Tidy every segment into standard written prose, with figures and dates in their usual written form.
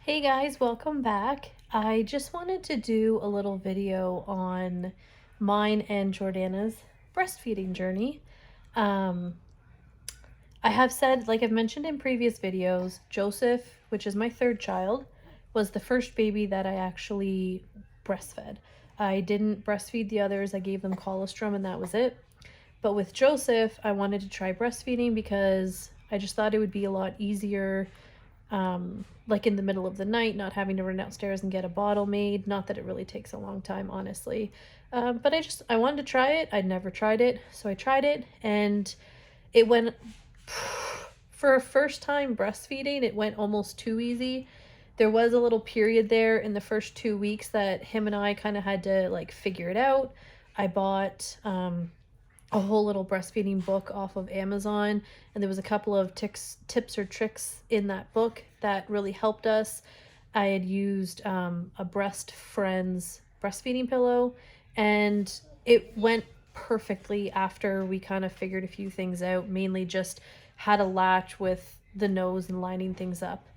Hey guys, welcome back. I just wanted to do a little video on mine and Jordanna's breastfeeding journey. Um, I have said, like I've mentioned in previous videos, Joseph, which is my third child, was the first baby that I actually breastfed. I didn't breastfeed the others, I gave them colostrum and that was it. But with Joseph, I wanted to try breastfeeding because I just thought it would be a lot easier, like in the middle of the night, not having to run downstairs and get a bottle made. Not that it really takes a long time, honestly. But I wanted to try it. I'd never tried it, so I tried it, and it went, for a first time breastfeeding, it went almost too easy. There was a little period there in the first 2 weeks that him and I kind of had to like figure it out. I bought a whole little breastfeeding book off of Amazon, and there was a couple of tips or tricks in that book that really helped us. I had used a Breast Friends breastfeeding pillow, and it went perfectly after we kind of figured a few things out, mainly just how to latch with the nose and lining things up.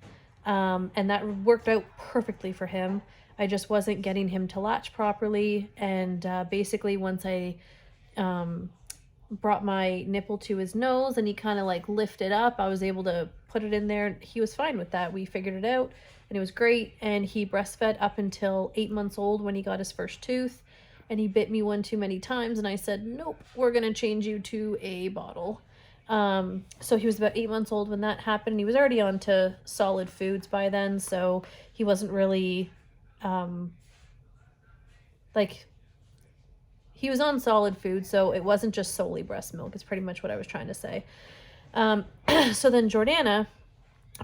And that worked out perfectly for him. I just wasn't getting him to latch properly, and basically once I brought my nipple to his nose and he kind of like lifted up, I was able to put it in there, and he was fine with that. We figured it out and it was great, and he breastfed up until 8 months old when he got his first tooth, and he bit me one too many times, and I said, nope, we're gonna change you to a bottle. So he was about 8 months old when that happened, and he was already on to solid foods by then, so he wasn't really like he was on solid food, so it wasn't just solely breast milk, is pretty much what I was trying to say. So then Jordanna,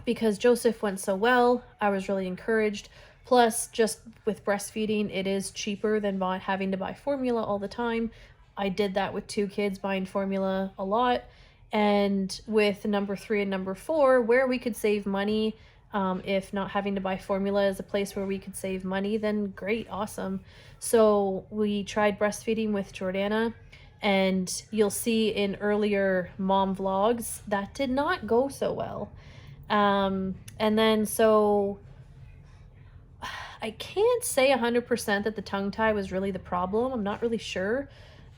because Joseph went so well, I was really encouraged. Plus, just with breastfeeding, it is cheaper than having to buy formula all the time. I did that with 2 kids, buying formula a lot. And with number 3 and number 4, where we could save money, if not having to buy formula is a place where we could save money, then great, awesome. So we tried breastfeeding with Jordanna, and you'll see in earlier mom vlogs that did not go so well. And then so I can't say 100% that the tongue tie was really the problem. I'm not really sure.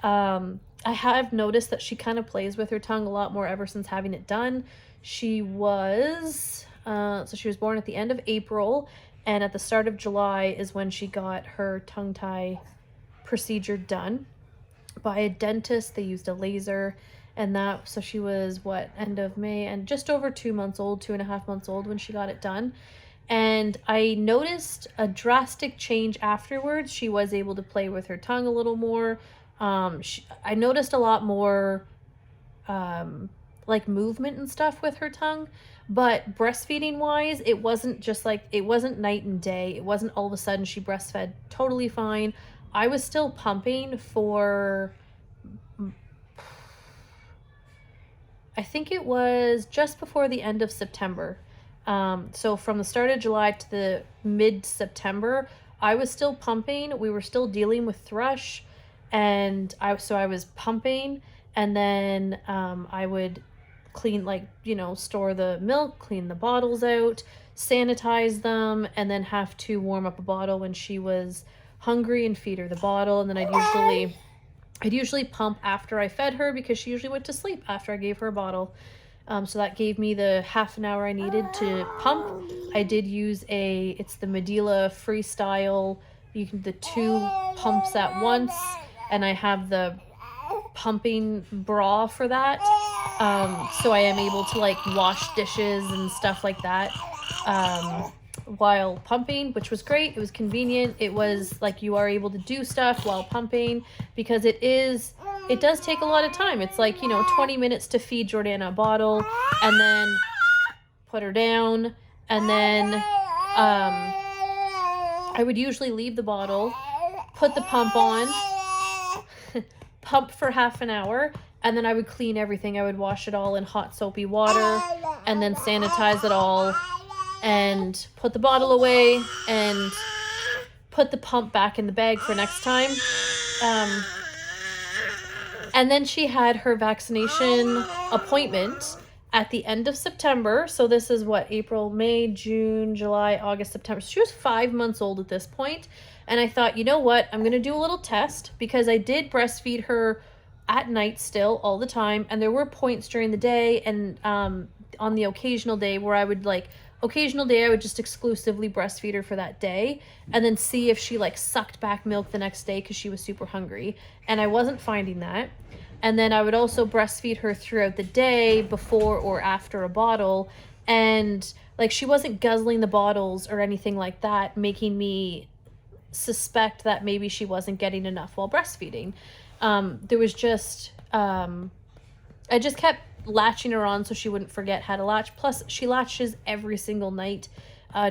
I have noticed that she kind of plays with her tongue a lot more ever since having it done. She was born at the end of April, and at the start of July is when she got her tongue tie procedure done by a dentist. They used a laser, and so she was end of May, and just over 2 months old, 2.5 months old when she got it done. And I noticed a drastic change afterwards. She was able to play with her tongue a little more. I noticed a lot more like movement and stuff with her tongue. But breastfeeding wise, it wasn't night and day. It wasn't all of a sudden she breastfed totally fine. I was still pumping for, I think it was just before the end of September. So from the start of July to the mid-September, I was still pumping. We were still dealing with thrush, and I was pumping, and then I would clean, store the milk, clean the bottles out, sanitize them, and then have to warm up a bottle when she was hungry and feed her the bottle. And then I'd usually pump after I fed her, because she usually went to sleep after I gave her a bottle. So that gave me the half an hour I needed to pump. I did use it's the Medela Freestyle. You can the 2 pumps at once, and I have the pumping bra for that. So I am able to like wash dishes and stuff like that while pumping, which was great. It was convenient. It was like you are able to do stuff while pumping, because it does take a lot of time. It's like, 20 minutes to feed Jordanna a bottle, and then put her down, and then I would usually leave the bottle, put the pump on, pump for half an hour, and then I would clean everything. I would wash it all in hot soapy water, and then sanitize it all, and put the bottle away, and put the pump back in the bag for next time. And then she had her vaccination appointment at the end of September. So this is what, April, May, June, July, August, September. So she was 5 months old at this point. And I thought, you know what? I'm going to do a little test, because I did breastfeed her at night still all the time. And there were points during the day and on the occasional day where I would I would just exclusively breastfeed her for that day and then see if she like sucked back milk the next day because she was super hungry. And I wasn't finding that. And then I would also breastfeed her throughout the day before or after a bottle. And like she wasn't guzzling the bottles or anything like that, making me suspect that maybe she wasn't getting enough while breastfeeding. There was just, I just kept latching her on so she wouldn't forget how to latch. Plus, she latches every single night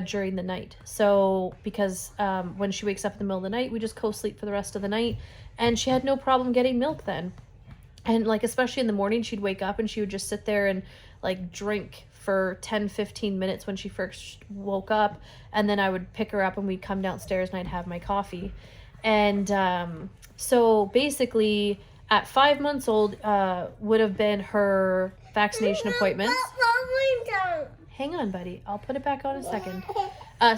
during the night. So, because when she wakes up in the middle of the night, we just co-sleep for the rest of the night. And she had no problem getting milk then. And like, especially in the morning, she'd wake up and she would just sit there and like drink for 10-15 minutes when she first woke up. And then I would pick her up and we'd come downstairs and I'd have my coffee. And so basically at 5 months old would have been her vaccination appointments. Hang on, buddy. I'll put it back on in a second.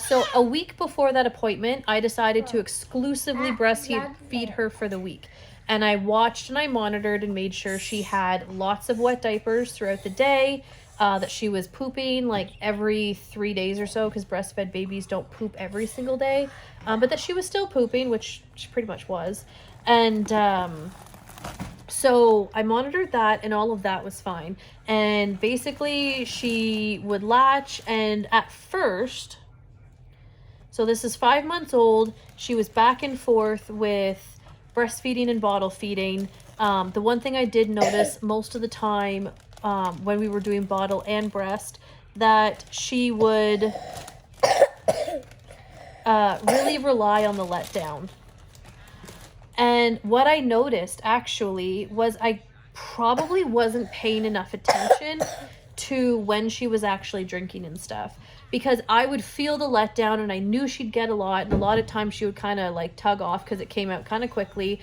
So a week before that appointment, I decided to exclusively breastfeed her for the week. And I watched and I monitored and made sure she had lots of wet diapers throughout the day, that she was pooping like every 3 days or so, because breastfed babies don't poop every single day, but that she was still pooping, which she pretty much was. And so I monitored that and all of that was fine. And basically she would latch, and at first, so this is 5 months old, she was back and forth with breastfeeding and bottle feeding. The one thing I did notice most of the time when we were doing bottle and breast, that she would really rely on the letdown. And what I noticed actually was I probably wasn't paying enough attention to when she was actually drinking and stuff, because I would feel the letdown and I knew she'd get a lot, and a lot of times she would kind of like tug off because it came out kind of quickly.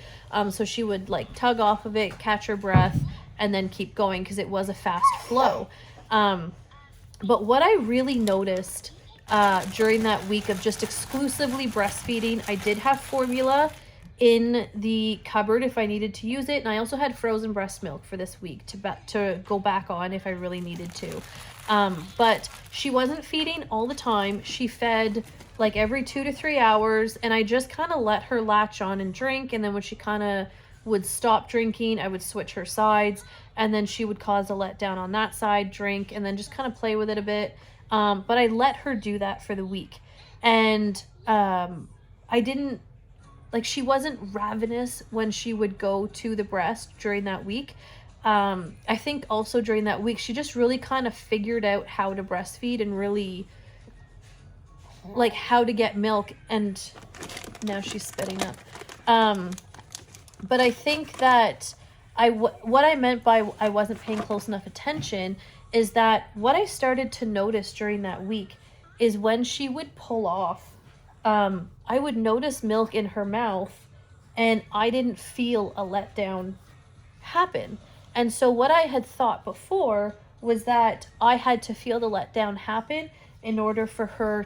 So she would like tug off of it, catch her breath, and then keep going because it was a fast flow. But what I really noticed during that week of just exclusively breastfeeding, I did have formula in the cupboard if I needed to use it, and I also had frozen breast milk for this week to go back on if I really needed to. But she wasn't feeding all the time. She fed like every 2 to 3 hours, and I just kind of let her latch on and drink. And then when she kind of would stop drinking, I would switch her sides, and then she would cause a letdown on that side, drink, and then just kind of play with it a bit. But I let her do that for the week. And I didn't, like, she wasn't ravenous when she would go to the breast during that week. I think also during that week, she just really kind of figured out how to breastfeed and really like how to get milk. And now she's spitting up. But I think that what I meant by I wasn't paying close enough attention is that what I started to notice during that week is when she would pull off, I would notice milk in her mouth and I didn't feel a letdown happen. And so what I had thought before was that I had to feel the letdown happen in order for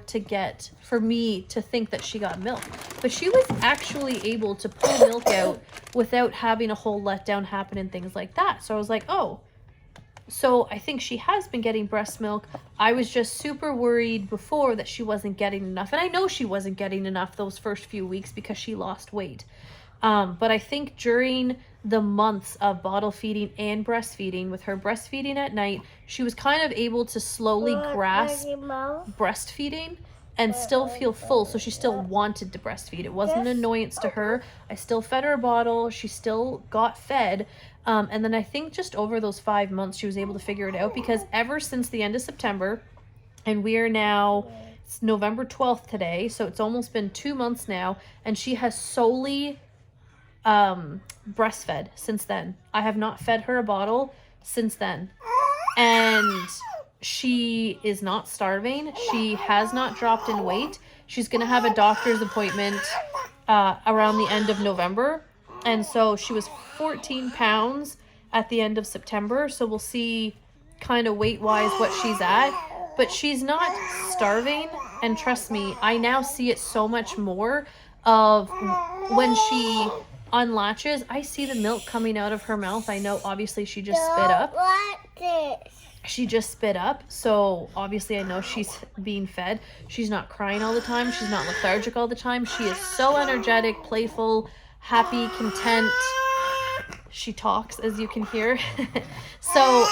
me to think that she got milk. But she was actually able to pull milk out without having a whole letdown happen and things like that. So I was like, oh, so I think she has been getting breast milk. I was just super worried before that she wasn't getting enough. And I know she wasn't getting enough those first few weeks because she lost weight. But I think during the months of bottle feeding and breastfeeding, with her breastfeeding at night, she was kind of able to slowly grasp breastfeeding and still feel full. So she still wanted to breastfeed. It wasn't an annoyance to her. I still fed her a bottle. She still got fed. And then I think just over those 5 months, she was able to figure it out, because ever since the end of September, and we are now, it's November 12th today, so it's almost been 2 months now, and she has solely breastfed since then. I have not fed her a bottle since then. And she is not starving. She has not dropped in weight. She's going to have a doctor's appointment around the end of November. And so she was 14 pounds at the end of September. So we'll see kind of weight-wise what she's at, but she's not starving. And trust me, I now see it so much more of when she unlatches, I see the milk coming out of her mouth. I know obviously she just spit up. She just spit up, so obviously I know she's being fed. She's not crying all the time. She's not lethargic all the time. She is so energetic, playful, happy, content. She talks, as you can hear. So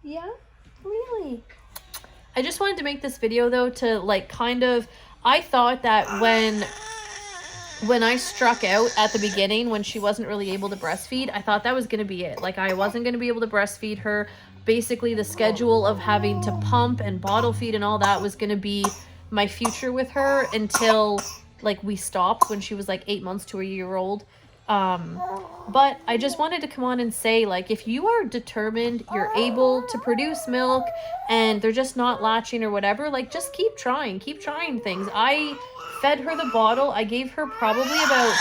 yeah, really. I just wanted to make this video though to like kind of, I thought that when I struck out at the beginning, when she wasn't really able to breastfeed, I thought that was going to be it. Like, I wasn't going to be able to breastfeed her. Basically, the schedule of having to pump and bottle feed and all that was going to be my future with her until, like, we stopped when she was, like, 8 months to a year old. But I just wanted to come on and say, like, if you are determined, you're able to produce milk, and they're just not latching or whatever, like, just keep trying things. I fed her the bottle. I gave her probably about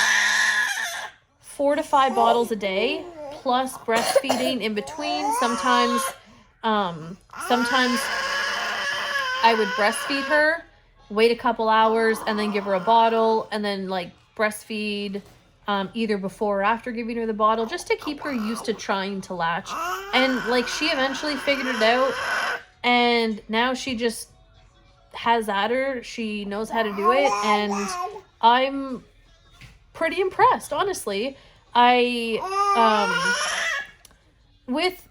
4 to 5 bottles a day, plus breastfeeding in between. Sometimes I would breastfeed her, wait a couple hours, and then give her a bottle, and then like breastfeed either before or after giving her the bottle, just to keep her used to trying to latch. And like, she eventually figured it out, and now she just has at her. She knows how to do it, and I'm pretty impressed, honestly. With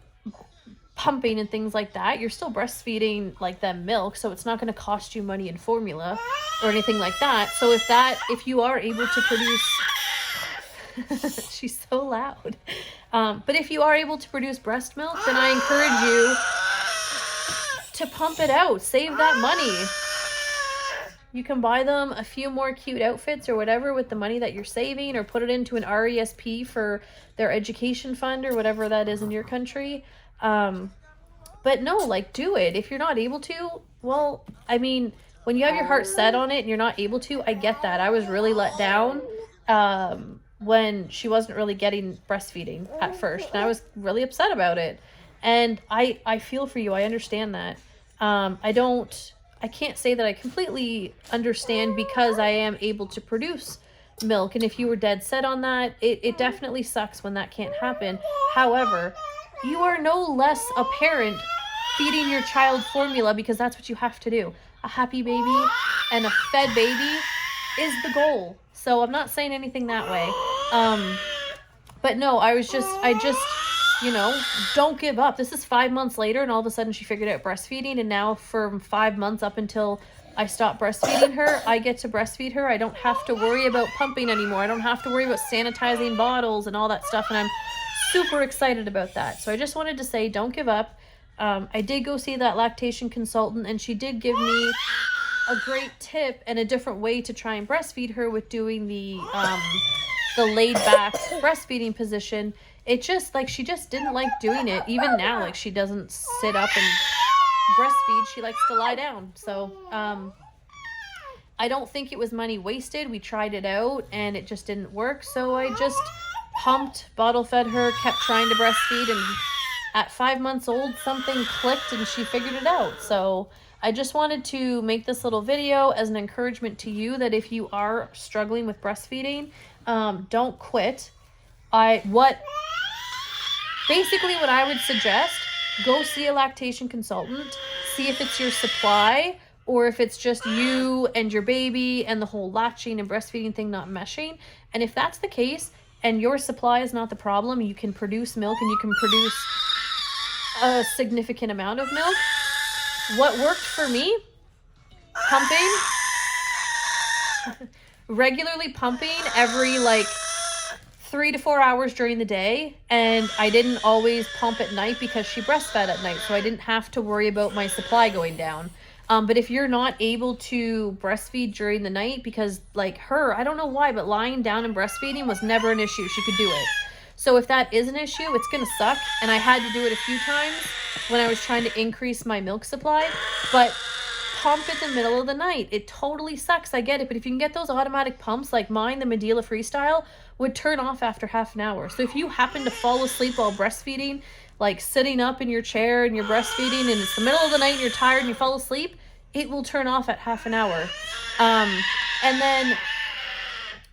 pumping and things like that, you're still breastfeeding like that milk, so it's not going to cost you money in formula or anything like that. So if you are able to produce she's so loud, but if you are able to produce breast milk, then I encourage you to pump it out. Save that money. You can buy them a few more cute outfits or whatever with the money that you're saving, or put it into an RESP for their education fund or whatever that is in your country. But no, like, do it. If you're not able to, well, I mean, when you have your heart set on it and you're not able to, I get that. I was really let down when she wasn't really getting breastfeeding at first, and I was really upset about it. And I feel for you. I understand that. I can't say that I completely understand, because I am able to produce milk. And if you were dead set on that, it definitely sucks when that can't happen. However, you are no less a parent feeding your child formula, because that's what you have to do. A happy baby and a fed baby is the goal. So I'm not saying anything that way. But no, I just, you know, don't give up. This is 5 months later, and all of a sudden she figured out breastfeeding, and now from 5 months up until I stop breastfeeding her, I get to breastfeed her. I don't have to worry about pumping anymore. I don't have to worry about sanitizing bottles and all that stuff, and I'm super excited about that. So I just wanted to say, don't give up. I did go see that lactation consultant, and she did give me a great tip and a different way to try and breastfeed her with doing the laid back breastfeeding position. It just, like, she just didn't like doing it. Even now, like, she doesn't sit up and breastfeed. She likes to lie down. So I don't think it was money wasted. We tried it out and it just didn't work. So I just pumped, bottle fed her, kept trying to breastfeed, and at 5 months old, something clicked and she figured it out. So I just wanted to make this little video as an encouragement to you that if you are struggling with breastfeeding, don't quit. Basically what I would suggest, go see a lactation consultant, see if it's your supply or if it's just you and your baby and the whole latching and breastfeeding thing not meshing. And if that's the case and your supply is not the problem, you can produce milk and you can produce a significant amount of milk. What worked for me, pumping, regularly pumping every like 3 to 4 hours during the day, and I didn't always pump at night because she breastfed at night, so I didn't have to worry about my supply going down. But if you're not able to breastfeed during the night, because like her, I don't know why, but lying down and breastfeeding was never an issue. She could do it. So if that is an issue, it's gonna suck, and I had to do it a few times when I was trying to increase my milk supply. But pump in the middle of the night, it totally sucks, I get it, but if you can get those automatic pumps like mine, the Medela Freestyle, would turn off after half an hour. So if you happen to fall asleep while breastfeeding, like sitting up in your chair and you're breastfeeding and it's the middle of the night and you're tired and you fall asleep, it will turn off at half an hour. And then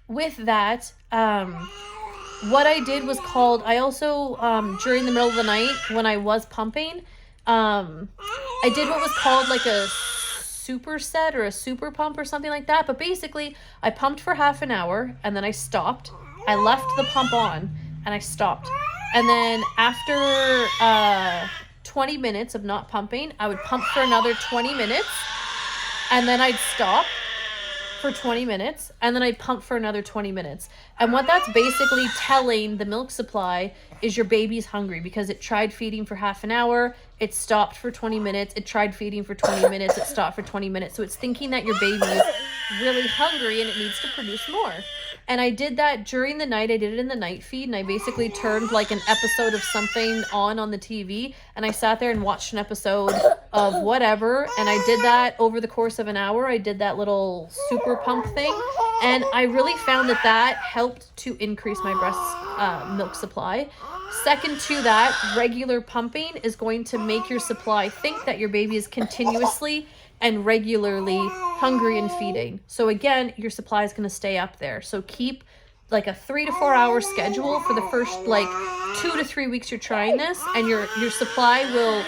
with that, what I did was I also, during the middle of the night when I was pumping, I did what was called like a superset or a super pump or something like that. But basically, I pumped for half an hour and then I stopped. I left the pump on and I stopped. And then after 20 minutes of not pumping, I would pump for another 20 minutes and then I'd stop for 20 minutes and then I'd pump for another 20 minutes. And what that's basically telling the milk supply is your baby's hungry, because it tried feeding for half an hour, it stopped for 20 minutes, it tried feeding for 20 minutes, it stopped for 20 minutes. So it's thinking that your baby is really hungry and it needs to produce more. And I did that during the night. I did it in the night feed, and I basically turned like an episode of something on the TV, and I sat there and watched an episode of whatever, and I did that over the course of an hour. I did that little super pump thing, and I really found that helped to increase my breast milk supply. Second to that, regular pumping is going to make your supply think that your baby is continuously and regularly hungry and feeding. So again, your supply is going to stay up there. So keep like a 3 to 4 hour schedule for the first like 2 to 3 weeks you're trying this, and your supply will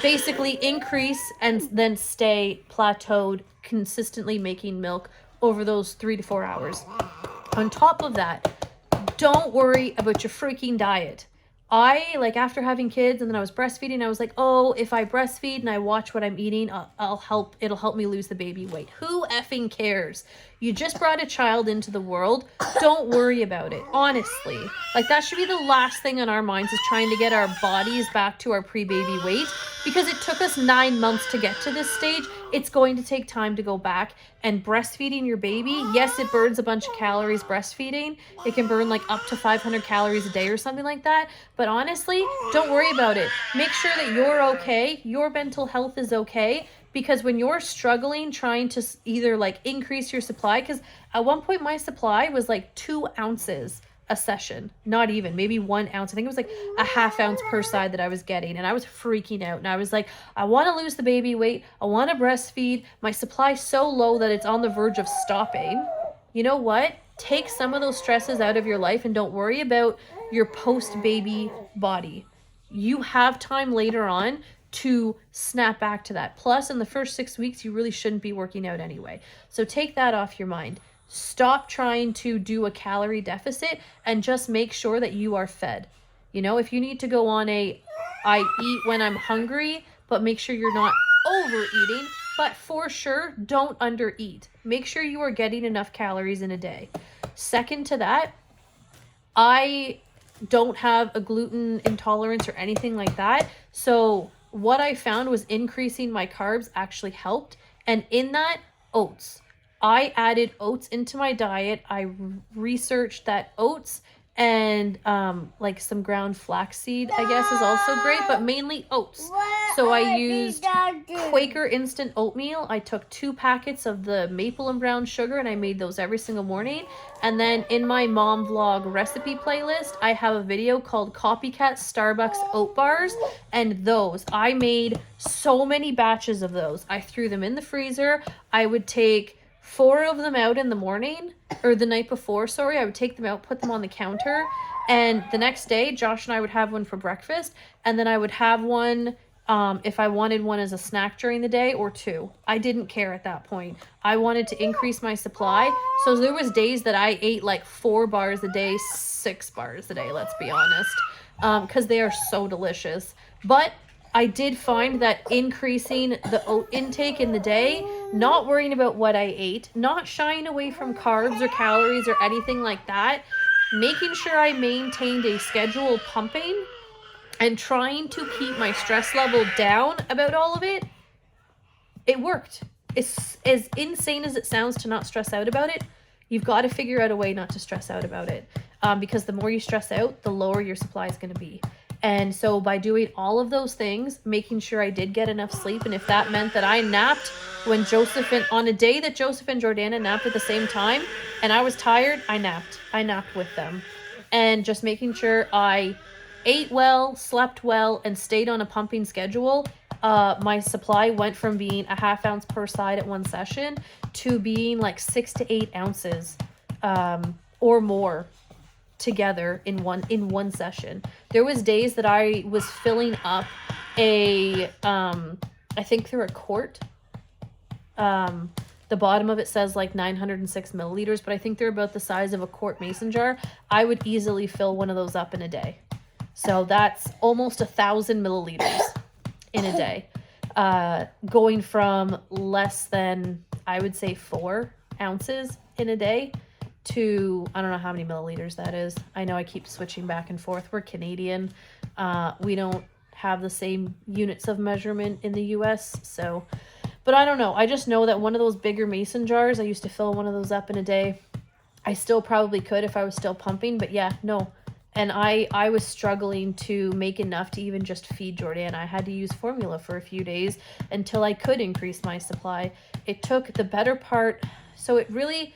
basically increase and then stay plateaued, consistently making milk over those 3 to 4 hours. On top of that, don't worry about your freaking diet. After having kids and then I was breastfeeding, I was like, oh, if I breastfeed and I watch what I'm eating, it'll help me lose the baby weight. Who effing cares? You just brought a child into the world. Don't worry about it. Honestly, like that should be the last thing on our minds, is trying to get our bodies back to our pre-baby weight, because it took us 9 months to get to this stage. It's going to take time to go back. And breastfeeding your baby, yes, it burns a bunch of calories breastfeeding. It can burn like up to 500 calories a day or something like that. But honestly, don't worry about it. Make sure that you're okay. Your mental health is okay. Because when you're struggling trying to either like increase your supply, because at one point my supply was like 2 ounces a session, not even, maybe 1 ounce. I think it was like a ½ ounce per side that I was getting, and I was freaking out. And I was like, I want to lose the baby weight. I want to breastfeed. My supply's so low that it's on the verge of stopping. You know what? Take some of those stresses out of your life and don't worry about your post-baby body. You have time later on to snap back to that. Plus, in the first 6 weeks, you really shouldn't be working out anyway. So take that off your mind. Stop trying to do a calorie deficit and just make sure that you are fed. You know, if you need to go on I eat when I'm hungry, but make sure you're not overeating, but for sure, don't undereat. Make sure you are getting enough calories in a day. Second to that, I don't have a gluten intolerance or anything like that. So what I found was increasing my carbs actually helped. And in that, oats. I added oats into my diet. I researched that oats and like some ground flaxseed, I guess, is also great, but mainly oats. So I used Quaker instant oatmeal. I took 2 packets of the maple and brown sugar, and I made those every single morning. And then in my mom vlog recipe playlist, I have a video called Copycat Starbucks Oat Bars, and those, I made so many batches of those. I threw them in the freezer. I would take 4 of them out in the morning, or the night before, sorry. I would take them out, put them on the counter, and the next day, Josh and I would have one for breakfast, and then I would have one if I wanted one as a snack during the day, or 2. I didn't care at that point. I wanted to increase my supply, so there was days that I ate like 4 bars a day, 6 bars a day, let's be honest, because they are so delicious. But I did find that increasing the oat intake in the day, not worrying about what I ate, not shying away from carbs or calories or anything like that, making sure I maintained a schedule pumping, and trying to keep my stress level down about all of it, it worked. It's as insane as it sounds to not stress out about it. You've got to figure out a way not to stress out about it, because the more you stress out, the lower your supply is going to be. And so by doing all of those things, making sure I did get enough sleep, and if that meant that I napped when on a day that Joseph and Jordanna napped at the same time and I was tired, I napped with them. And just making sure I ate well, slept well, and stayed on a pumping schedule. My supply went from being a ½ ounce per side at one session to being like 6 to 8 ounces or more together in one session. There was days that I was filling up I think through a quart. The bottom of it says like 906 milliliters, but I think they're about the size of a quart mason jar. I would easily fill one of those up in a day. So that's almost 1,000 milliliters in a day. Going from less than, I would say, 4 ounces in a day to, I don't know how many milliliters that is. I know I keep switching back and forth. We're Canadian. We don't have the same units of measurement in the US, so, but I don't know. I just know that one of those bigger mason jars, I used to fill one of those up in a day. I still probably could if I was still pumping, but yeah, no. And I was struggling to make enough to even just feed Jordanna. I had to use formula for a few days until I could increase my supply. It took the better part, so it really,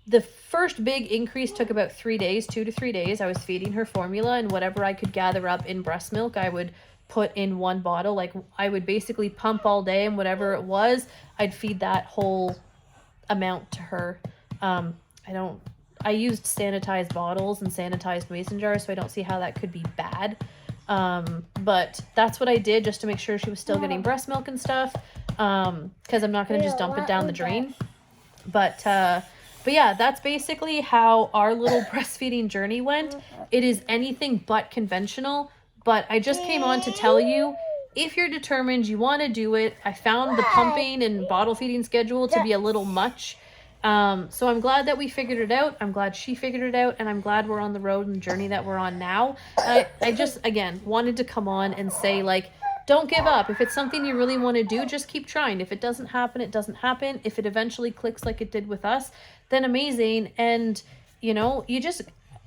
the first big increase took about 3 days, 2 to 3 days. I was feeding her formula, and whatever I could gather up in breast milk, I would put in one bottle. Like, I would basically pump all day, and whatever it was, I'd feed that whole amount to her. I used sanitized bottles and sanitized mason jars, so I don't see how that could be bad. But that's what I did just to make sure she was still getting breast milk and stuff. Because I'm not going to just dump it down the drain. But yeah, that's basically how our little breastfeeding journey went. It is anything but conventional, but I just came on to tell you, if you're determined you want to do it, I found the pumping and bottle feeding schedule to be a little much. So I'm glad that we figured it out. I'm glad she figured it out, and I'm glad we're on the road and the journey that we're on now. I just, again, wanted to come on and say, like, don't give up. If it's something you really want to do, just keep trying. If it doesn't happen, it doesn't happen. If it eventually clicks like it did with us, then amazing. And, you know, you just,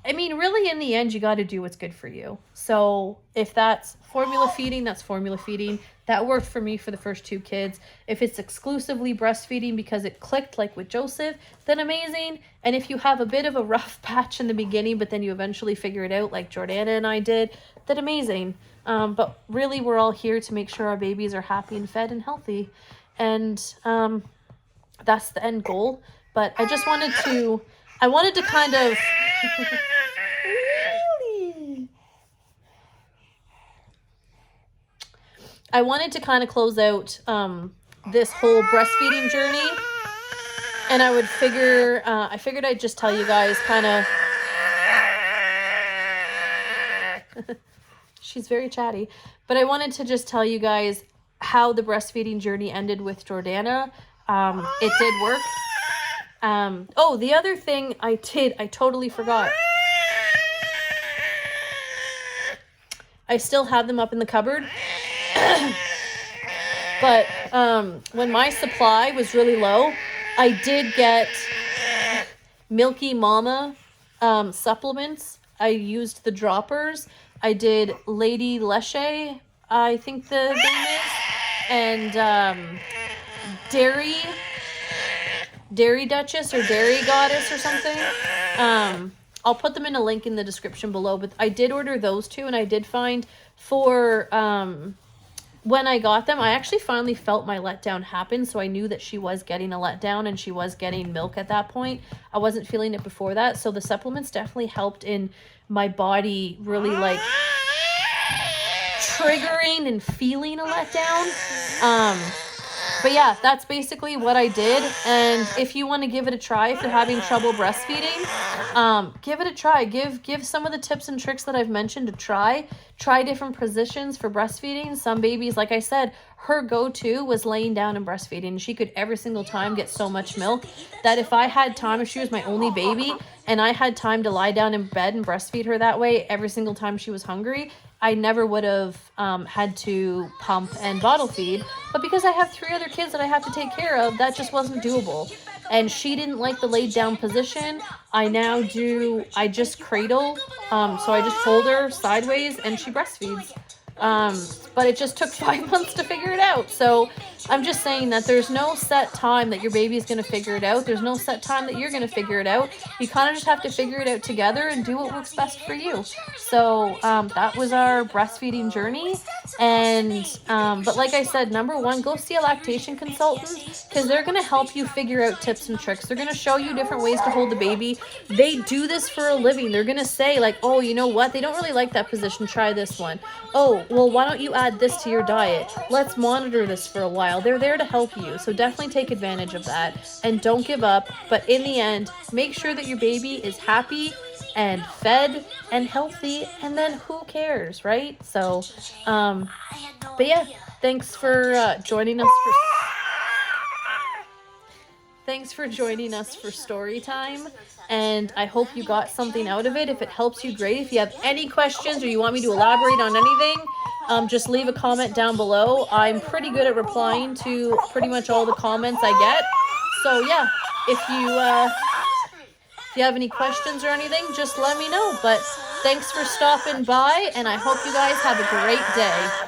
I mean, really in the end, you got to do what's good for you. So if that's formula feeding, that's formula feeding. That worked for me for the first 2 kids. If it's exclusively breastfeeding because it clicked like with Joseph, then amazing. And if you have a bit of a rough patch in the beginning, but then you eventually figure it out like Jordanna and I did, then amazing. But really, we're all here to make sure our babies are happy and fed and healthy. And that's the end goal. But I just wanted to, kind of... I wanted to kind of close out this whole breastfeeding journey, and I figured I'd just tell you guys kind of, she's very chatty, but I wanted to just tell you guys how the breastfeeding journey ended with Jordanna. It did work. Oh, the other thing I totally forgot. I still have them up in the cupboard. But when my supply was really low, I did get Milky Mama supplements. I used the droppers. I did Lady Leche, I think the name is, and Dairy Duchess or Dairy Goddess or something. I'll put them in a link in the description below, but I did order those 2, and I did find for when I got them, I actually finally felt my letdown happen, so I knew that she was getting a letdown and she was getting milk at that point. I wasn't feeling it before that, so the supplements definitely helped in my body really, like, triggering and feeling a letdown. But yeah, that's basically what I did. And if you want to give it a try, if you're having trouble breastfeeding, give it a try. Give some of the tips and tricks that I've mentioned a try. Try different positions for breastfeeding. Some babies, like I said, her go-to was laying down and breastfeeding. She could every single time get so much milk that if I had time, if she was my only baby and I had time to lie down in bed and breastfeed her that way every single time she was hungry, I never would have had to pump and bottle feed. But because I have 3 other kids that I have to take care of, that just wasn't doable. and she didn't like the laid down position, I just cradle. So I just hold her sideways and she breastfeeds. But it just took 5 months to figure it out. So I'm just saying that there's no set time that your baby is going to figure it out. There's no set time that you're going to figure it out. You kind of just have to figure it out together and do what works best for you. So that was our breastfeeding journey. And but like I said, number one, go see a lactation consultant, because they're going to help you figure out tips and tricks. They're going to show you different ways to hold the baby. They do this for a living. They're going to say like, oh, you know what? They don't really like that position. Try this one. Oh, well, why don't you add this to your diet? Let's monitor this for a while. They're there to help you. So definitely take advantage of that and don't give up. But in the end, make sure that your baby is happy and fed and healthy, and then who cares, right? So, but yeah, thanks for joining us for... Thanks for joining us for story time, and I hope you got something out of it. If it helps you, great. If you have any questions or you want me to elaborate on anything, just leave a comment down below. I'm pretty good at replying to pretty much all the comments I get. So yeah, if you have any questions or anything, just let me know. But thanks for stopping by, and I hope you guys have a great day.